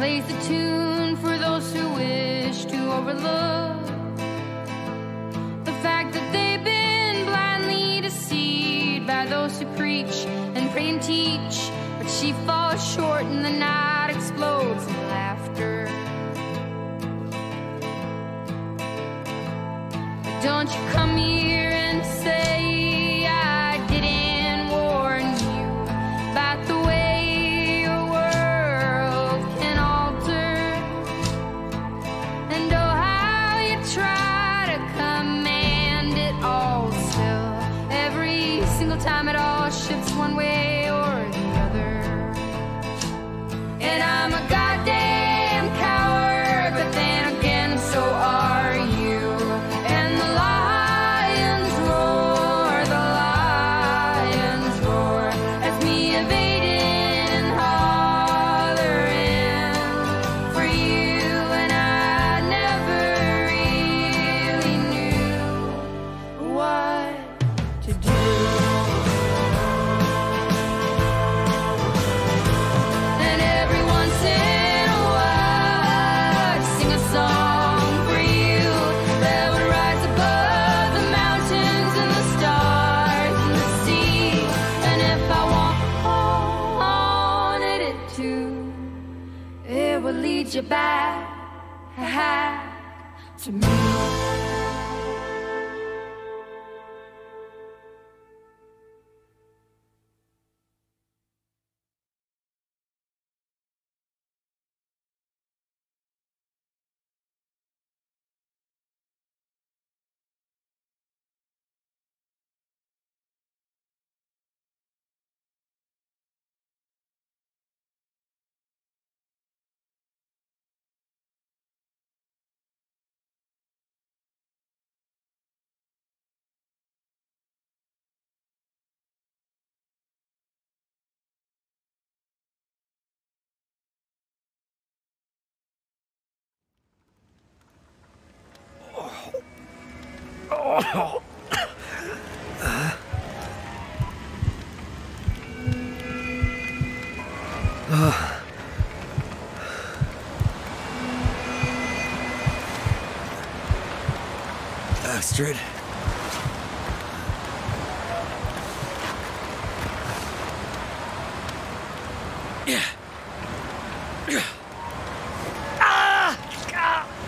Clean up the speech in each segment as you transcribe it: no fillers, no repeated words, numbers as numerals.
plays the tune for those who wish to overlook the fact that they've been blindly deceived by those who preach and pray and teach. But she falls short and the night explodes in laughter. Don't you come here and say I didn't warn you about the way your world can alter. And oh, how you try to command it all still. Every single time it all shifts one way or the other. And I'm a goddamn coward, but then again so are you. And the lions roar as me evading and hollering for you. And I never really knew what to do. And every once in a while I'd sing a song for you that would rise above the mountains and the stars and the sea. And if I wanted it to, it would lead you back to me. Astrid.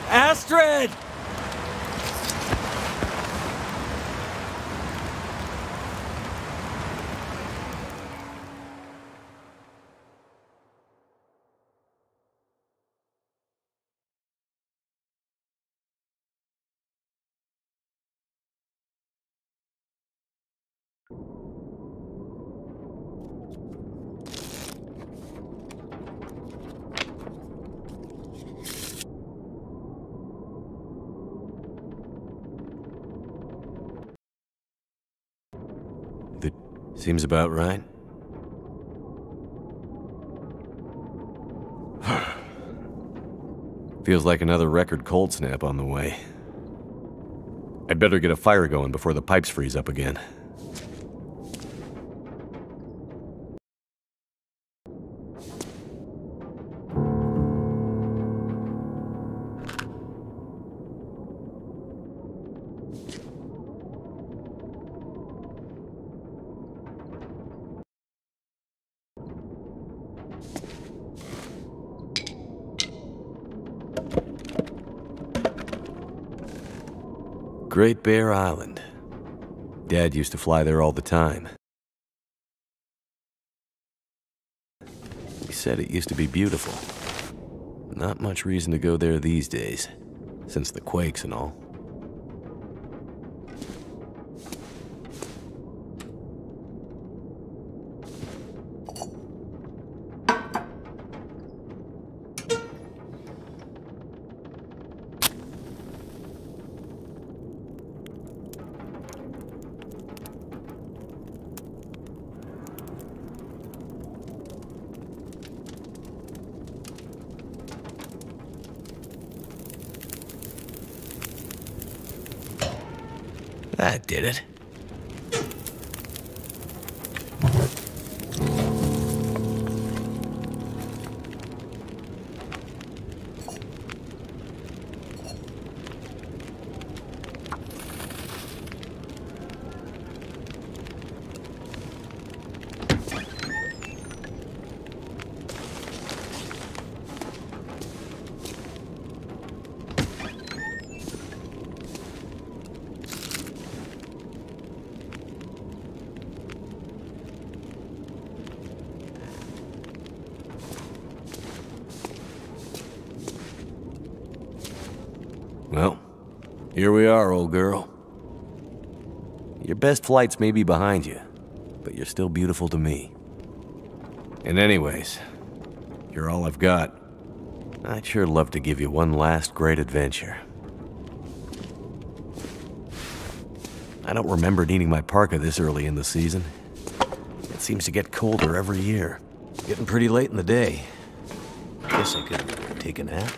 Astrid! Seems about right. Feels like another record cold snap on the way. I'd better get a fire going before the pipes freeze up again. Great Bear Island. Dad used to fly there all the time. He said it used to be beautiful. Not much reason to go there these days, since the quakes and all. That did it. Well, here we are, old girl. Your best flights may be behind you, but you're still beautiful to me. And anyways, you're all I've got. I'd sure love to give you one last great adventure. I don't remember needing my parka this early in the season. It seems to get colder every year. Getting pretty late in the day. Guess I could take a nap.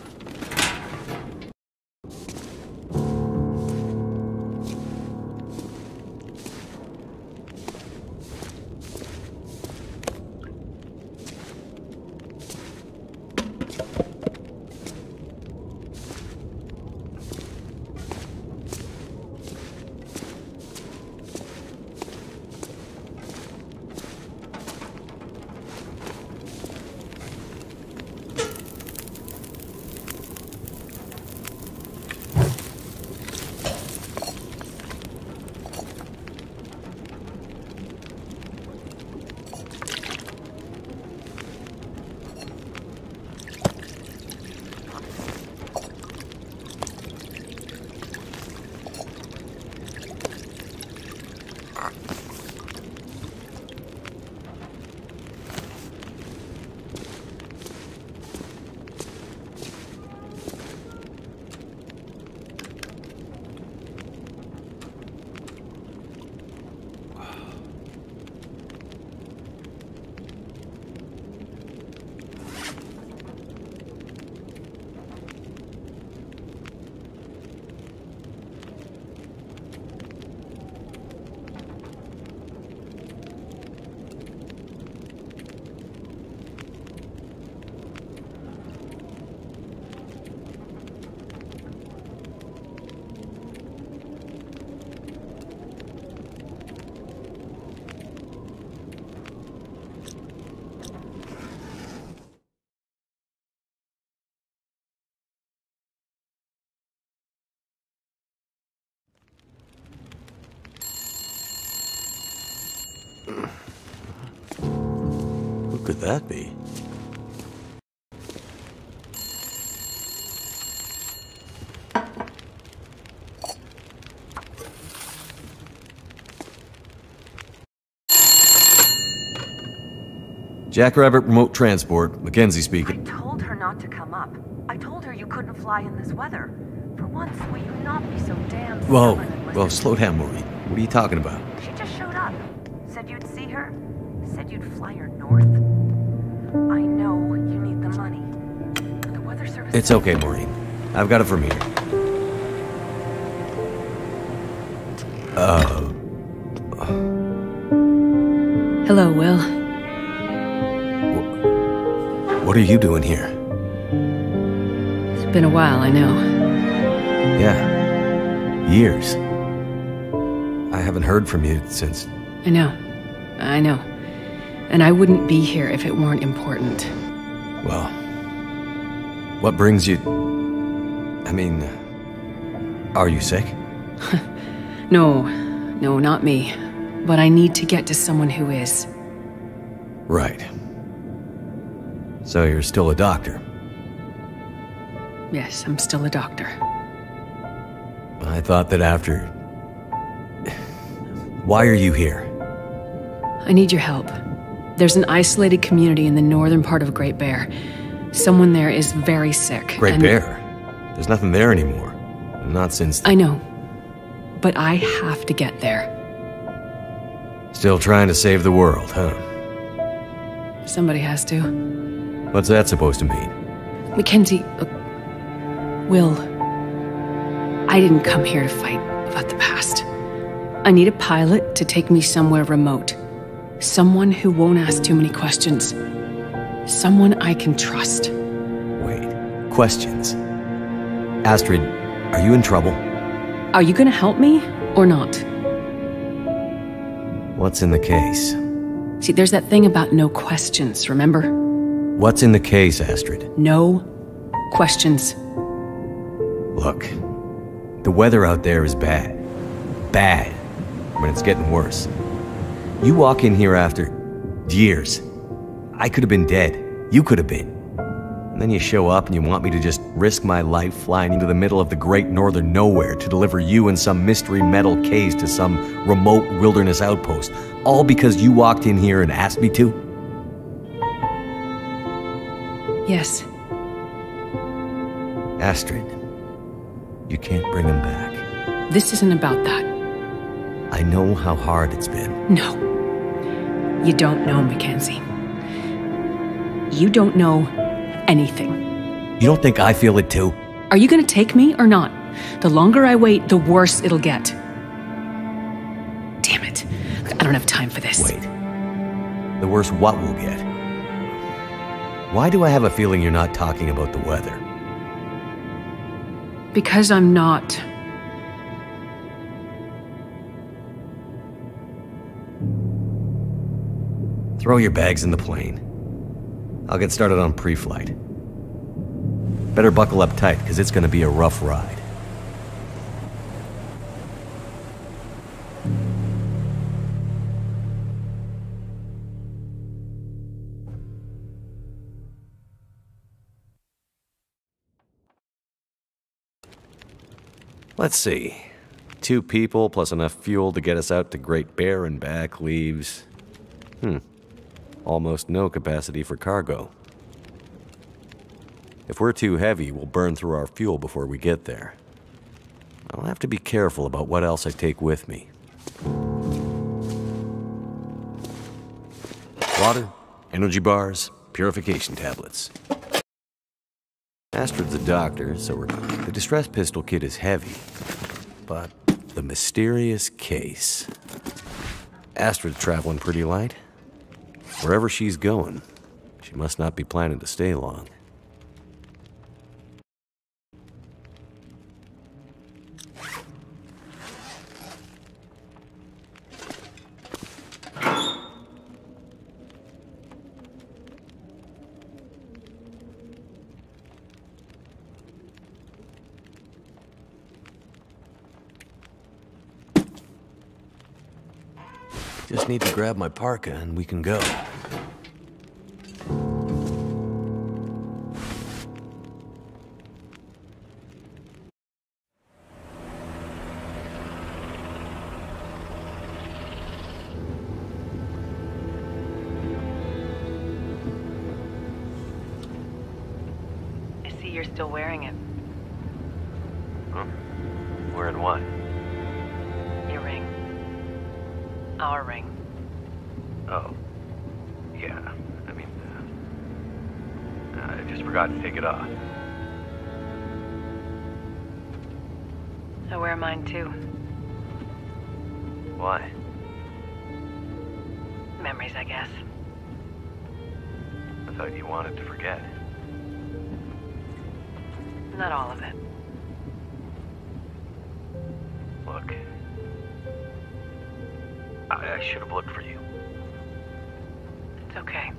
Who could that be? Jackrabbit Remote Transport, Mackenzie speaking. I told her not to come up. I told her you couldn't fly in this weather. For once, will you not be so damn Whoa, stubborn and whoa, listen? slow down, Maureen. What are you talking about? She just showed up. Said you'd see her. Said you'd fly her north. I know you need the money. The weather service... It's okay, Maureen. I've got it from here. Hello, Will. What are you doing here? It's been a while, I know. Yeah. Years. I haven't heard from you since... I know. And I wouldn't be here if it weren't important. Well... What brings you... I mean... Are you sick? No, not me. But I need to get to someone who is. Right. So you're still a doctor? Yes, I'm still a doctor. I thought that after... Why are you here? I need your help. There's an isolated community in the northern part of Great Bear. Someone there is very sick. Great Bear? There's nothing there anymore. Not since... I know. But I have to get there. Still trying to save the world, huh? Somebody has to. What's that supposed to mean? Mackenzie, look, Will, I didn't come here to fight about the past. I need a pilot to take me somewhere remote. Someone who won't ask too many questions. Someone I can trust. Wait, questions? Astrid, are you in trouble? Are you gonna help me, or not? What's in the case? See, there's that thing about no questions, remember? What's in the case, Astrid? No questions. Look, the weather out there is bad. Bad. When it's getting worse. You walk in here after years. I could have been dead. You could have been. And then you show up and you want me to just risk my life flying into the middle of the great northern nowhere to deliver you in some mystery metal case to some remote wilderness outpost, all because you walked in here and asked me to? Yes. Astrid, you can't bring him back. This isn't about that. I know how hard it's been. No. You don't know, Mackenzie. You don't know anything. You don't think I feel it too? Are you gonna take me or not? The longer I wait, the worse it'll get. Damn it. I don't have time for this. Wait. The worse what we'll get? Why do I have a feeling you're not talking about the weather? Because I'm not. Throw your bags in the plane. I'll get started on pre-flight. Better buckle up tight, because it's going to be a rough ride. Let's see. 2 people plus enough fuel to get us out to Great Bear and back leaves... almost no capacity for cargo. If we're too heavy, we'll burn through our fuel before we get there. I'll have to be careful about what else I take with me. Water, energy bars, purification tablets. Astrid's a doctor, so the distress pistol kit is heavy. But the mysterious case. Astrid's traveling pretty light. Wherever she's going, she must not be planning to stay long. Just need to grab my parka and we can go. I see you're still wearing it. Huh? Wearing what? Your ring. Our ring. Oh. Yeah. I mean, I just forgot to take it off. I wear mine too. Why? Memories, I guess. I thought you wanted to forget. Not all of it. Look. I should have looked for you. It's okay.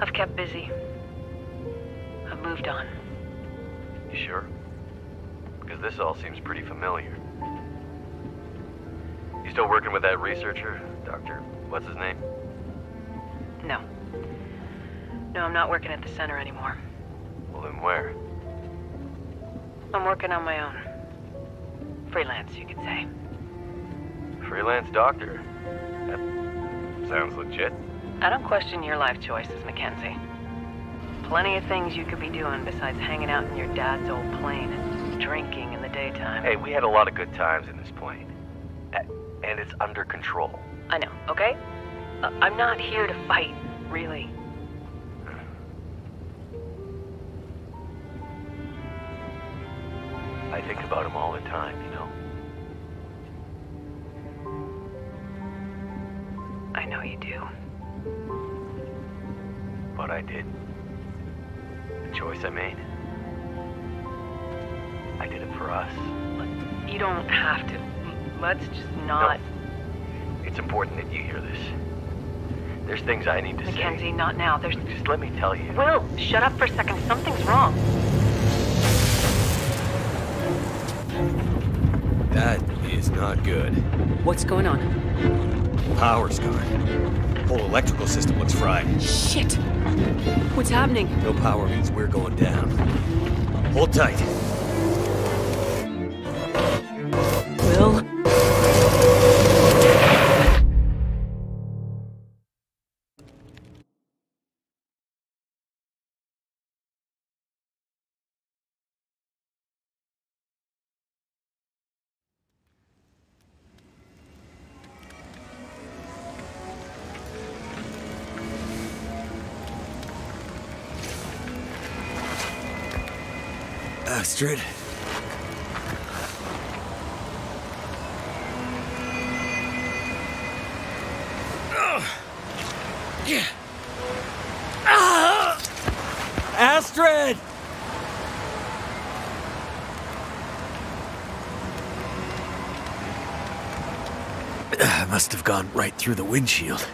I've kept busy. I've moved on. You sure? Because this all seems pretty familiar. You still working with that researcher? Dr. What's his name? No. No, I'm not working at the center anymore. Well, then where? I'm working on my own. Freelance, you could say. Freelance doctor. That sounds legit. I don't question your life choices, Mackenzie. Plenty of things you could be doing besides hanging out in your dad's old plane and drinking in the daytime. Hey, we had a lot of good times in this plane. And it's under control. I know, okay? I'm not here to fight, really. I think about him all the time, you know? I know you do. But I did. The choice I made. I did it for us. You don't have to. Let's just not... No. It's important that you hear this. There's things I need to say. Mackenzie, not now. There's... Just let me tell you. Will, shut up for a second. Something's wrong. That is not good. What's going on? Power's gone. Whole electrical system looks fried. Shit! What's happening? No power means we're going down. Hold tight. Will? Astrid. Astrid! I must have gone right through the windshield.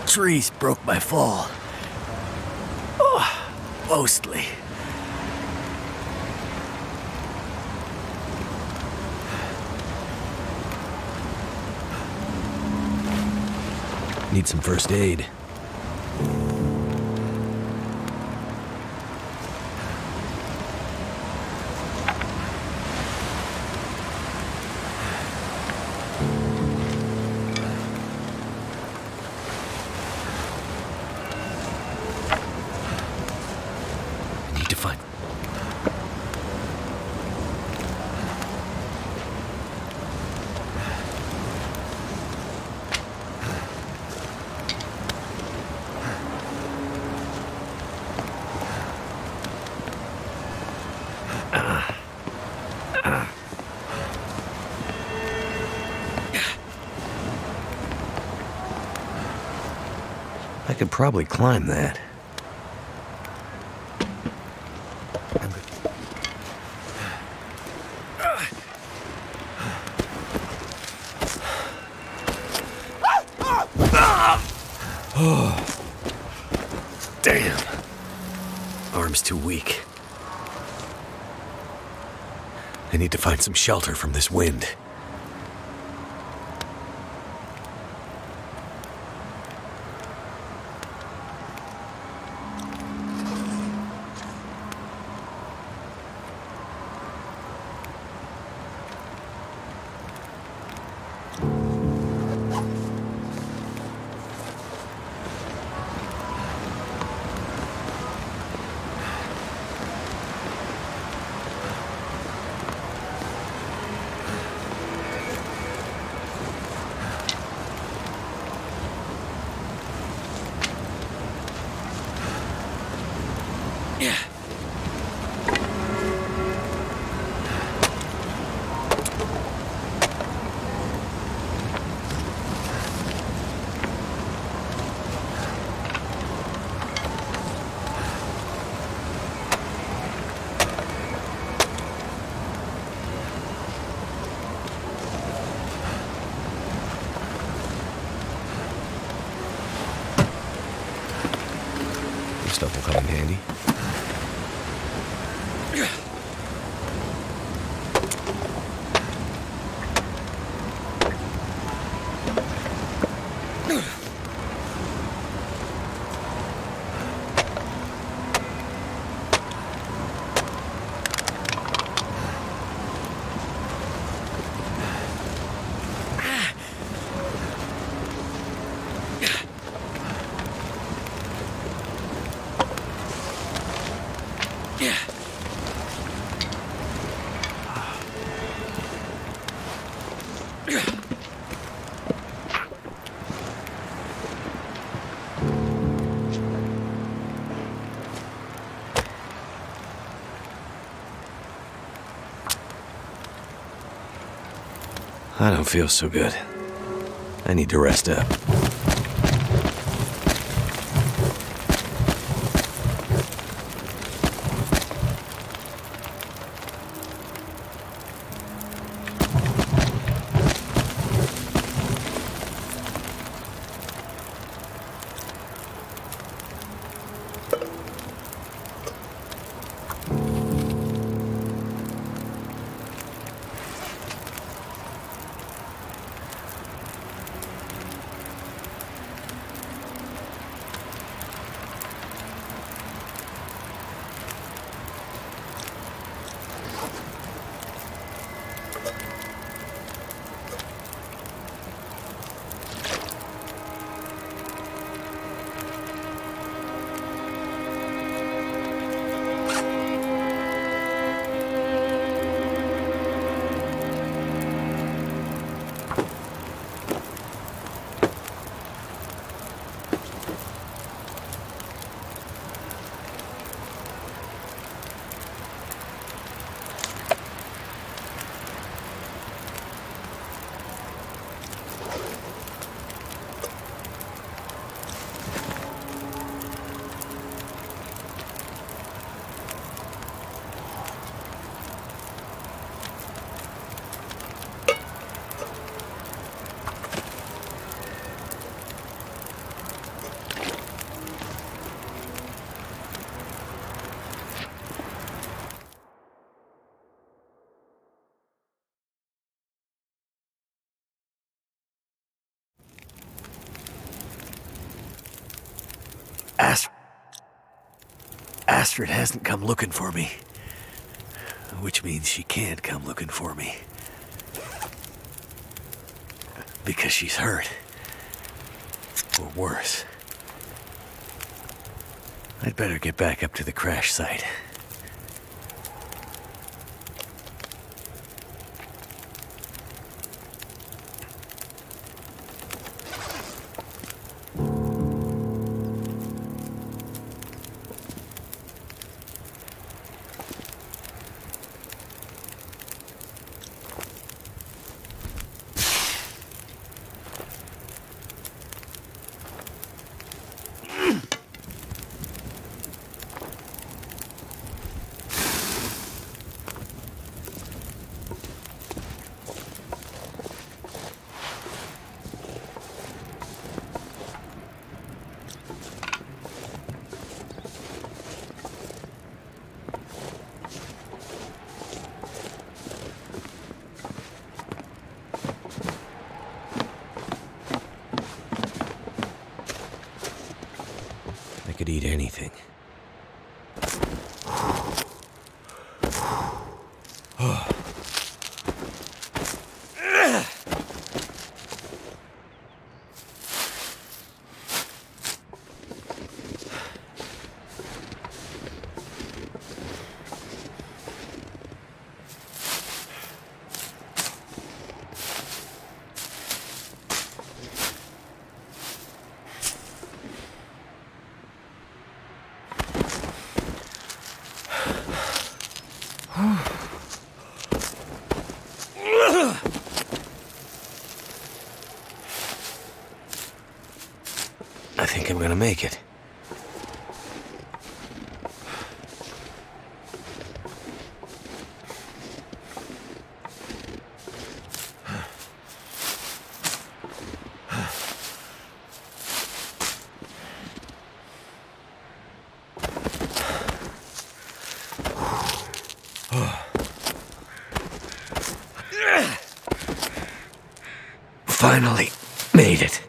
Trees broke my fall. Oh, mostly. Need some first aid. I need to find... I could probably climb that. Oh, damn. Arm's too weak. I need to find some shelter from this wind. Stuff will come in handy. I don't feel so good. I need to rest up. Astrid hasn't come looking for me. Which means she can't come looking for me. Because she's hurt. Or worse. I'd better get back up to the crash site. I could eat anything. I think I'm gonna make it. Finally made it.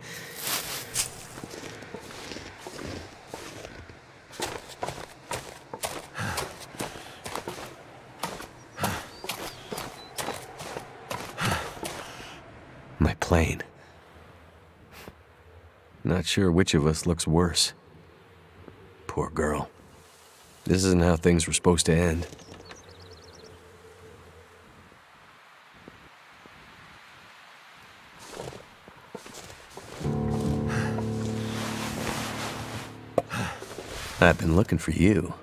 My plane. Not sure which of us looks worse. Poor girl. This isn't how things were supposed to end. I've been looking for you.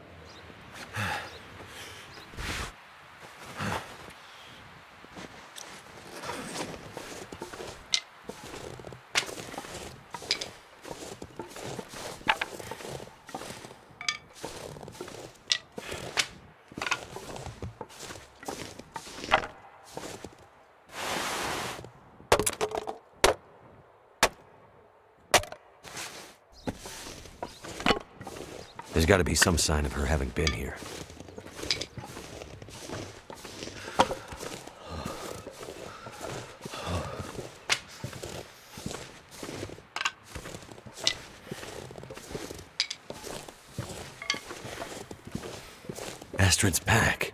There's got to be some sign of her having been here. Astrid's pack.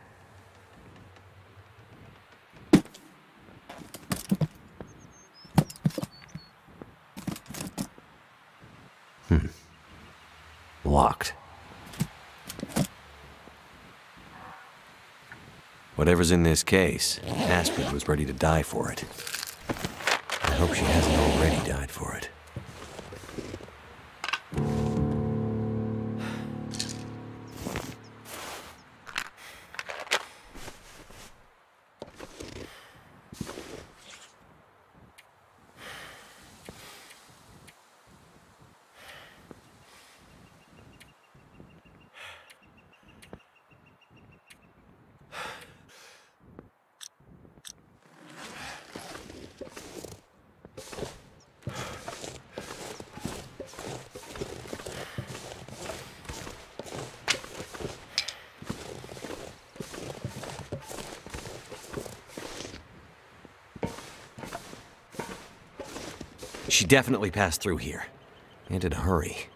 Locked. Whatever's in this case, Astrid was ready to die for it. I hope she hasn't already died for it. She definitely passed through here. And in a hurry.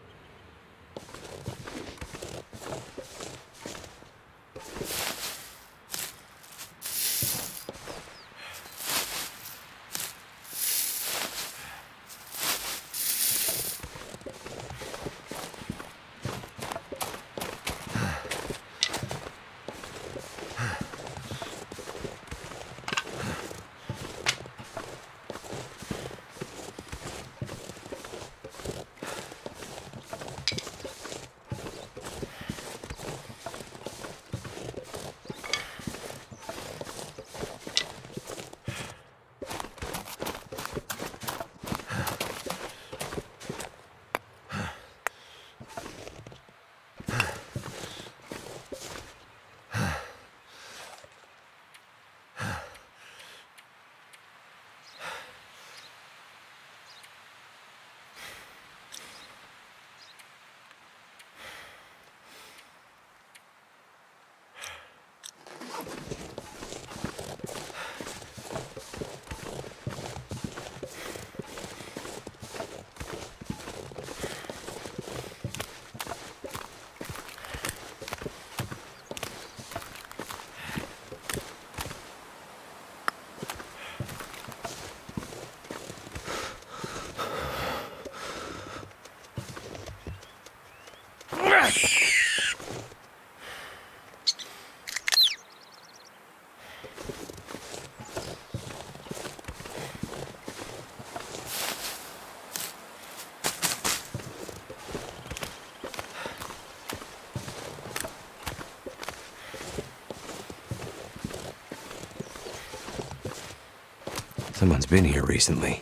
Someone's been here recently.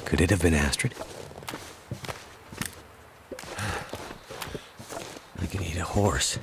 Could it have been Astrid? I can eat a horse.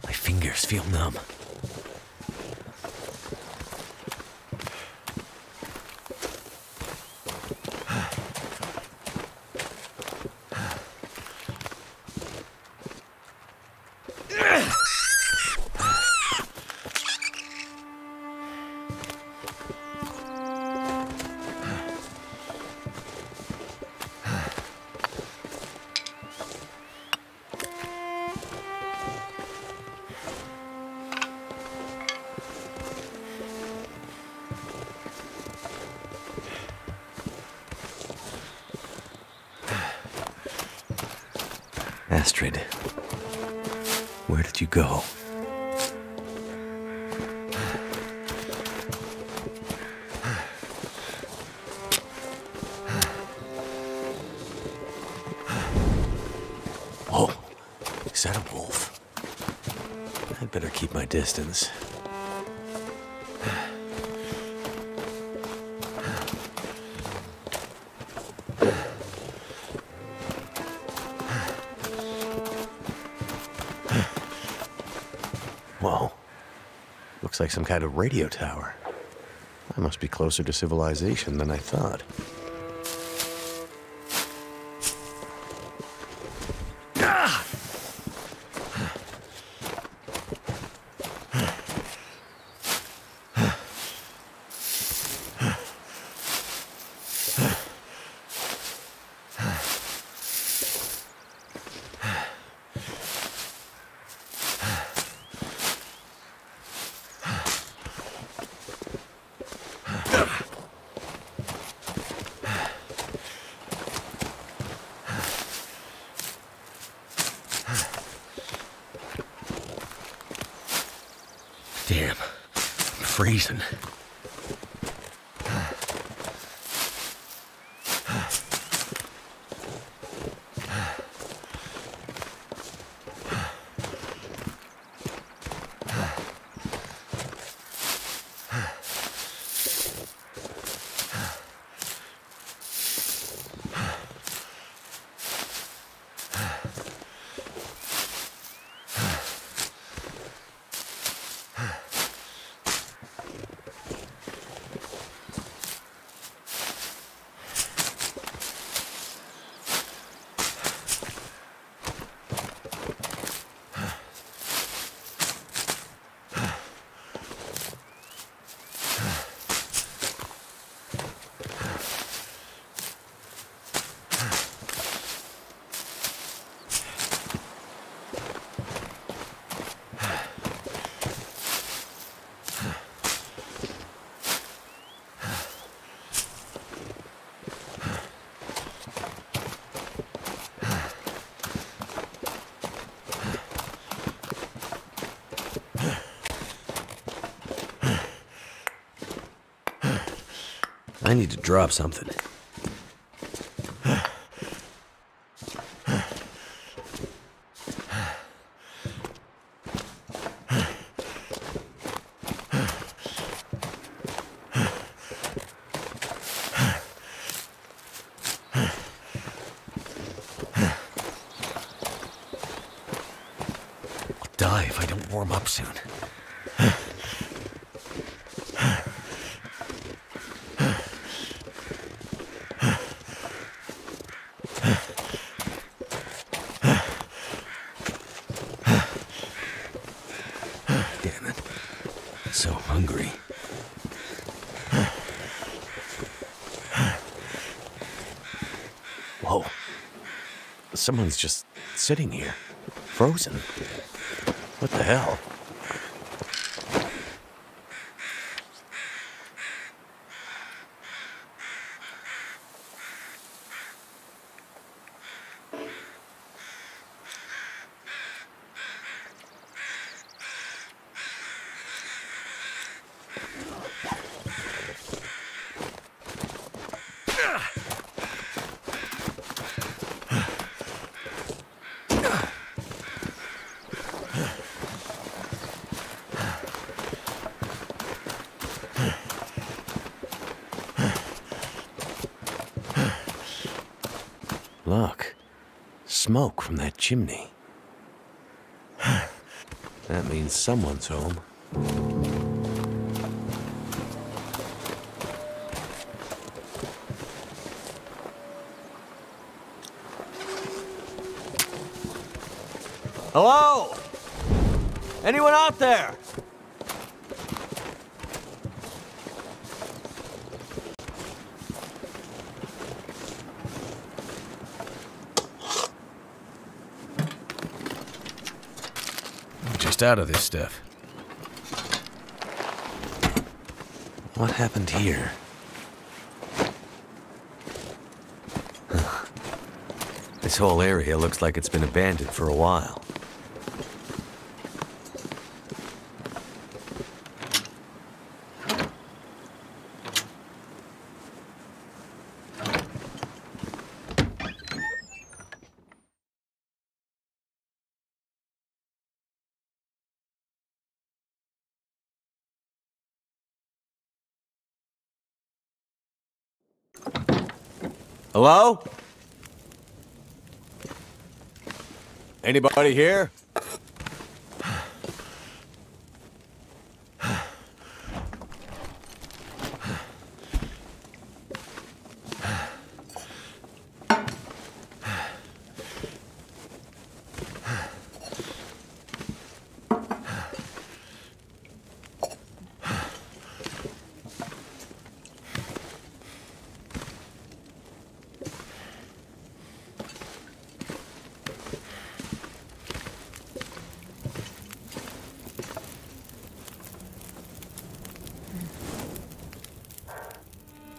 My fingers feel numb. Astrid, where did you go? Oh, is that a wolf? I'd better keep my distance. Whoa. Looks like some kind of radio tower. I must be closer to civilization than I thought. Damn, I'm freezing. I need to drop something. I don't warm up soon. Damn it. So hungry. Whoa. Someone's just sitting here, frozen. What the hell? Look, smoke from that chimney. That means someone's home. Hello? Anyone out there? Just out of this stuff. What happened here? This whole area looks like it's been abandoned for a while. Hello? Anybody here?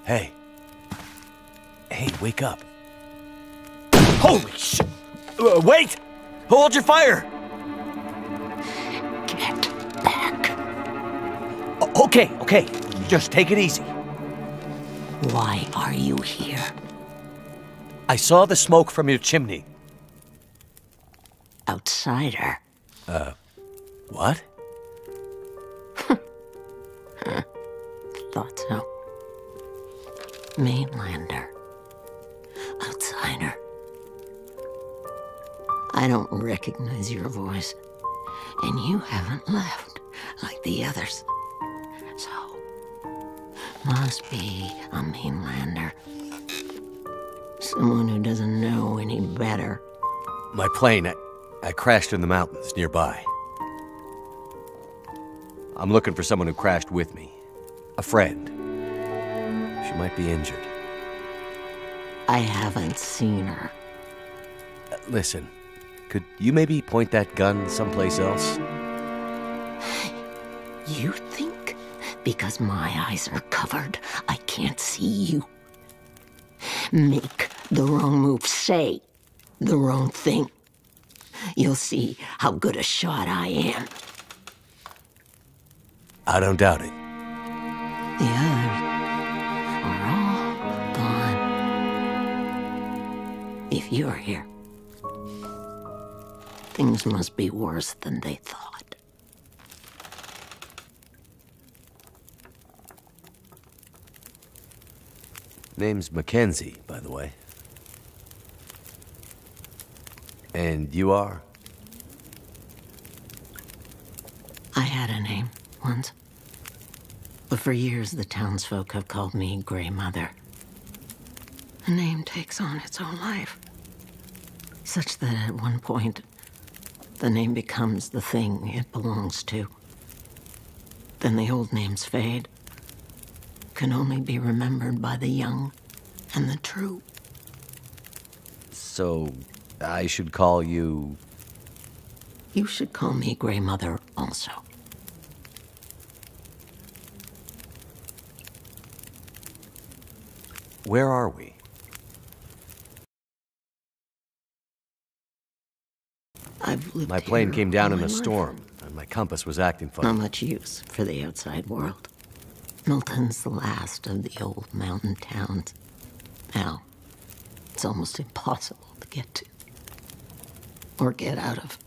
Hey. Hey, wake up. Holy shit! Wait! Hold your fire! Get back. Okay. Just take it easy. Why are you here? I saw the smoke from your chimney. Outsider. What? Thought so. Mainlander. Outsider. I don't recognize your voice. And you haven't left like the others. So, must be a Mainlander. Someone who doesn't know any better. My plane, I crashed in the mountains nearby. I'm looking for someone who crashed with me. A friend. She might be injured. I haven't seen her. Listen, could you maybe point that gun someplace else? You think because my eyes are covered, I can't see you? Make the wrong move, say the wrong thing. You'll see how good a shot I am. I don't doubt it. The others are all gone. If you're here, things must be worse than they thought. Name's Mackenzie, by the way. And you are? had a name once. But for years, the townsfolk have called me Grey Mother. A name takes on its own life. Such that at one point, the name becomes the thing it belongs to. Then the old names fade, can only be remembered by the young and the true. So, I should call you... You should call me Grey Mother also. Where are we? I've lived My plane here came down all in my a life. storm, and my compass was acting Not funny. much use for the outside world. Milton's the last of the old mountain towns. Now, it's almost impossible to get to. Or get out of.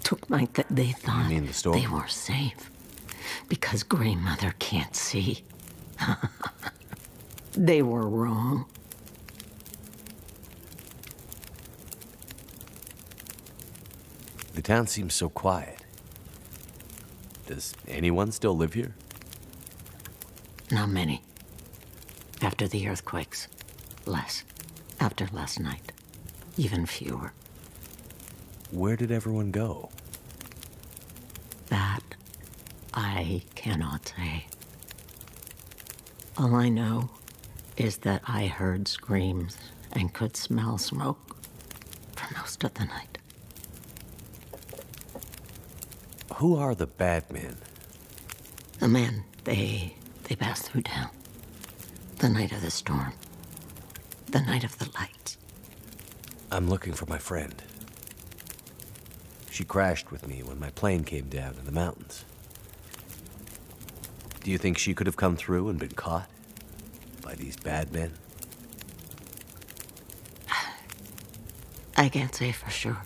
Took my they thought mean the storm? they were safe. Because Grey Mother can't see. They were wrong. The town seems so quiet. Does anyone still live here? Not many. After the earthquakes. Less. After last night. Even fewer. Where did everyone go? That I cannot say. All I know is that I heard screams and could smell smoke for most of the night. Who are the bad men? The men, they passed through town. The night of the storm. The night of the lights. I'm looking for my friend. She crashed with me when my plane came down in the mountains. Do you think she could have come through and been caught by these bad men? I can't say for sure.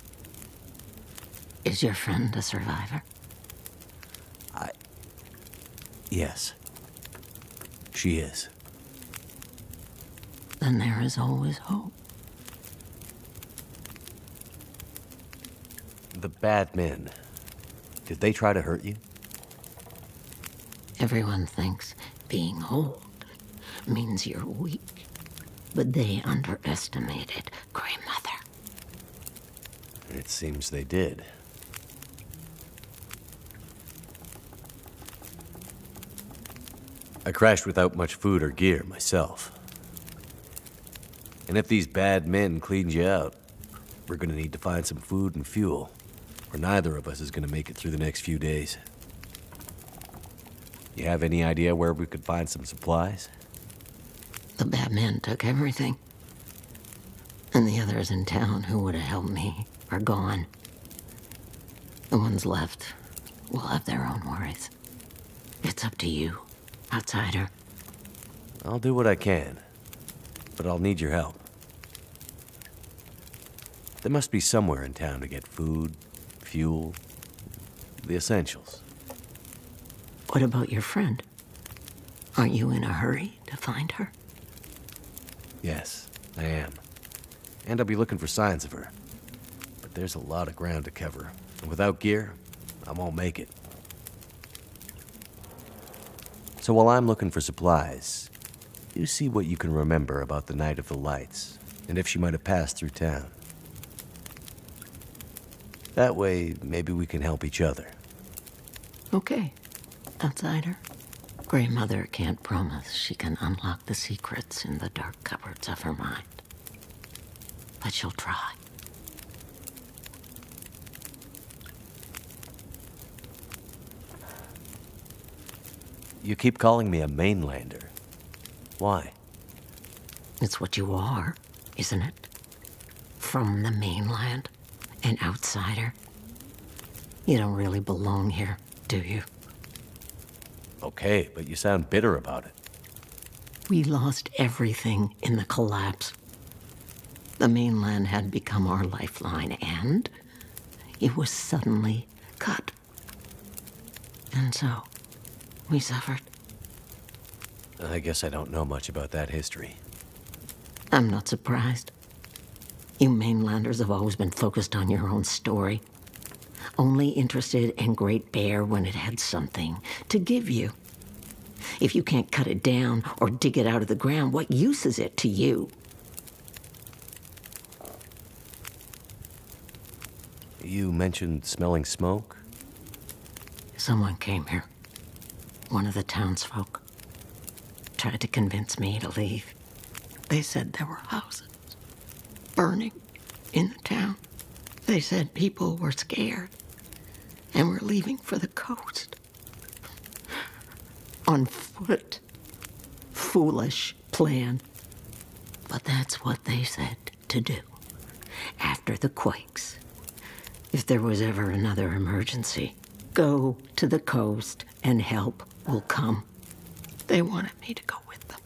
Is your friend a survivor? Yes. She is. Then there is always hope. The bad men. Did they try to hurt you? Everyone thinks being old means you're weak. But they underestimated Grey Mother. It seems they did. I crashed without much food or gear myself. And if these bad men cleaned you out, we're gonna need to find some food and fuel, or neither of us is gonna make it through the next few days. You have any idea where we could find some supplies? The bad men took everything. And the others in town who would have helped me are gone. The ones left will have their own worries. It's up to you, outsider. I'll do what I can, but I'll need your help. There must be somewhere in town to get food, fuel, the essentials. What about your friend? Aren't you in a hurry to find her? Yes, I am. And I'll be looking for signs of her. But there's a lot of ground to cover, and without gear, I won't make it. So while I'm looking for supplies, you see what you can remember about the night of the lights, and if she might have passed through town. That way, maybe we can help each other. Okay, outsider. Grey Mother can't promise she can unlock the secrets in the dark cupboards of her mind. But she'll try. You keep calling me a mainlander. Why? It's what you are, isn't it? From the mainland, an outsider. You don't really belong here, do you? Okay, but you sound bitter about it. We lost everything in the collapse. The mainland had become our lifeline, and it was suddenly cut. And so, we suffered. I guess I don't know much about that history. I'm not surprised. You mainlanders have always been focused on your own story. Only interested in Great Bear when it had something to give you. If you can't cut it down or dig it out of the ground, what use is it to you? You mentioned smelling smoke? Someone came here. One of the townsfolk. Tried to convince me to leave. They said there were houses burning in the town. They said people were scared and were leaving for the coast. On foot. Foolish plan. But that's what they said to do. After the quakes. If there was ever another emergency, go to the coast and help will come. They wanted me to go with them.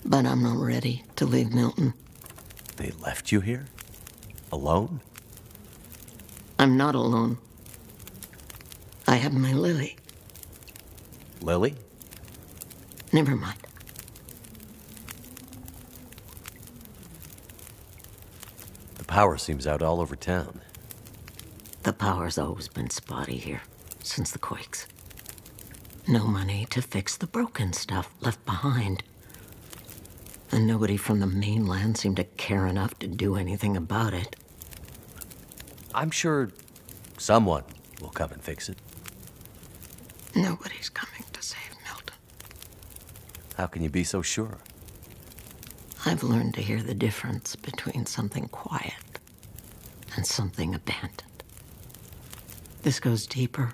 But I'm not ready to leave Milton. They left you here? Alone? I'm not alone. I have my Lily. Lily? Never mind. The power seems out all over town. The power's always been spotty here, since the quakes. No money to fix the broken stuff left behind. And nobody from the mainland seemed to care enough to do anything about it. I'm sure someone will come and fix it. Nobody's coming to save Milton. How can you be so sure? I've learned to hear the difference between something quiet and something abandoned. This goes deeper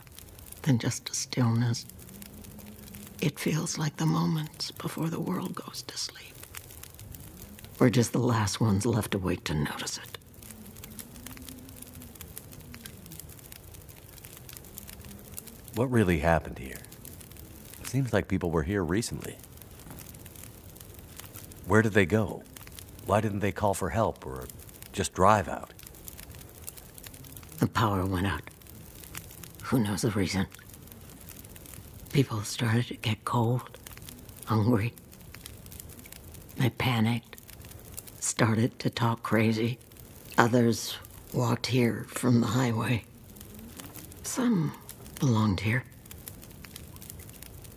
than just a stillness. It feels like the moments before the world goes to sleep. We're just the last ones left awake to notice it. What really happened here? It seems like people were here recently. Where did they go? Why didn't they call for help or just drive out? The power went out. Who knows the reason? People started to get cold, hungry. They panicked, started to talk crazy. Others walked here from the highway. Some belonged here.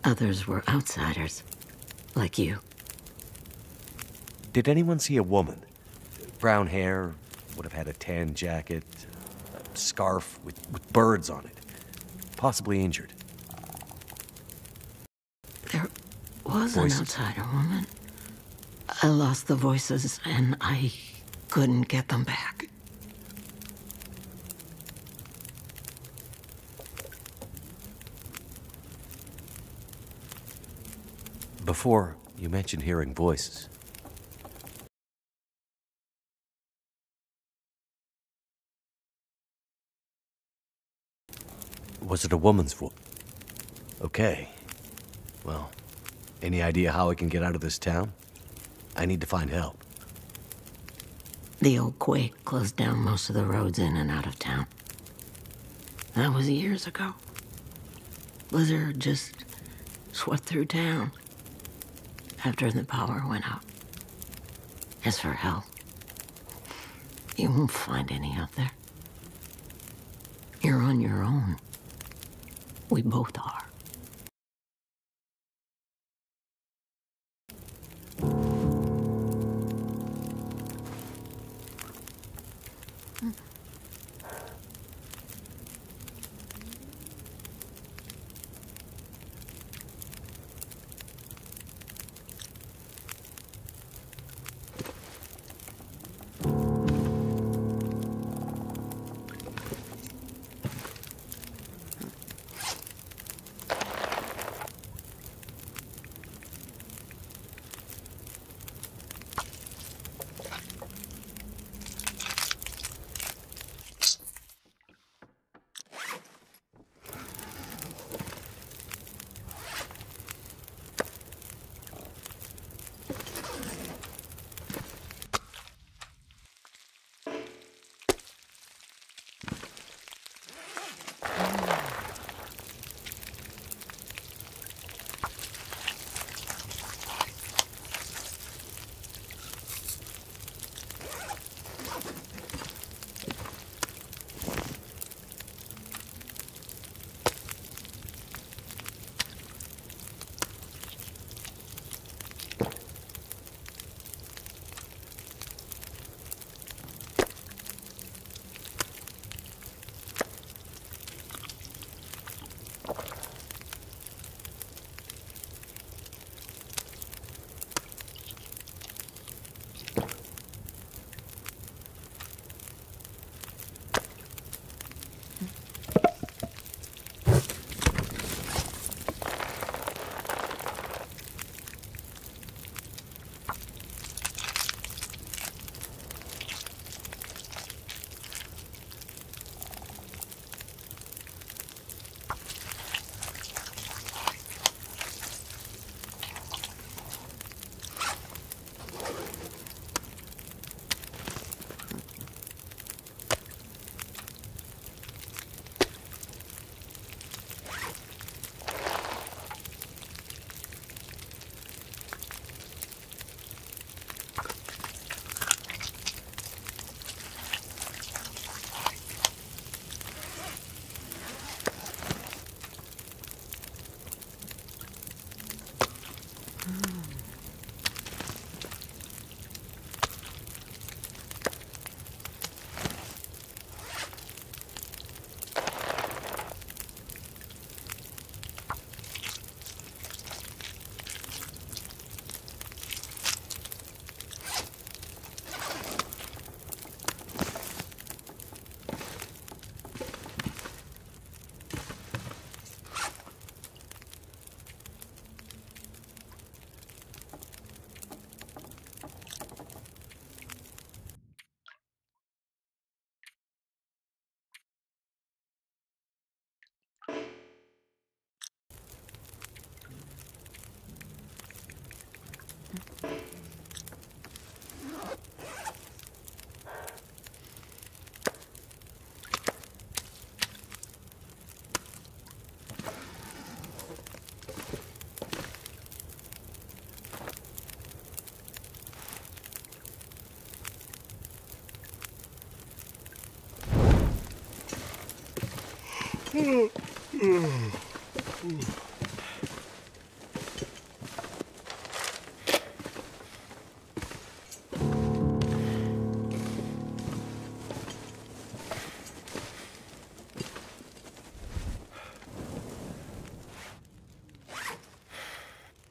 Others were outsiders, like you. Did anyone see a woman? Brown hair, would have had a tan jacket, a scarf with birds on it. Possibly injured. There was Voices. an outsider woman. I lost the voices and I couldn't get them back. Before, you mentioned hearing voices. Was it a woman's voice? Okay. Well, any idea how I can get out of this town? I need to find help. The old quake closed down most of the roads in and out of town. That was years ago. Blizzard just swept through town after the power went out. As for help, you won't find any out there. You're on your own. We both are.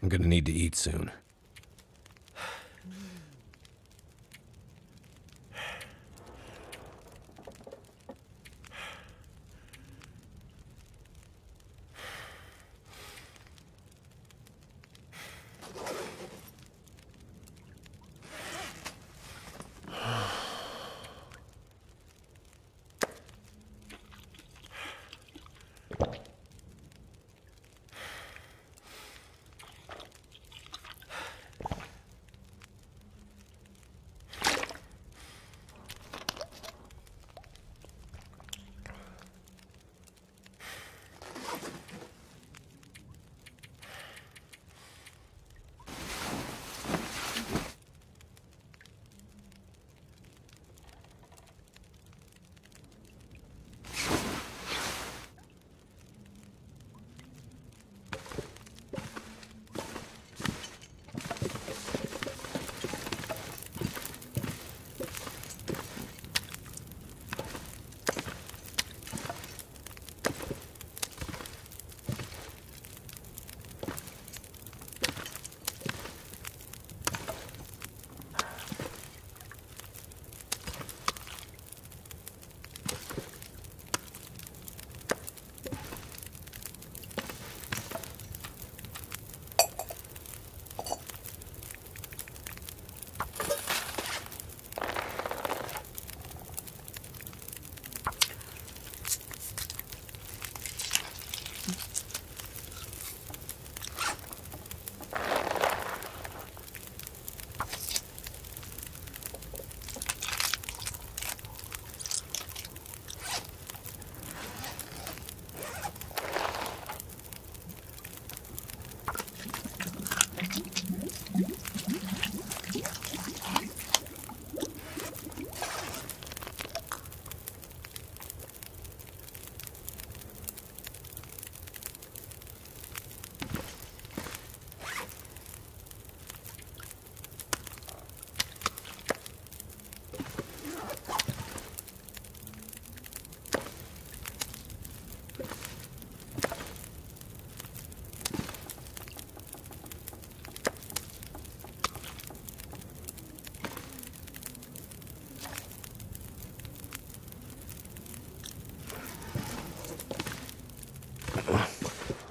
I'm gonna need to eat soon.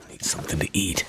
Need something to eat.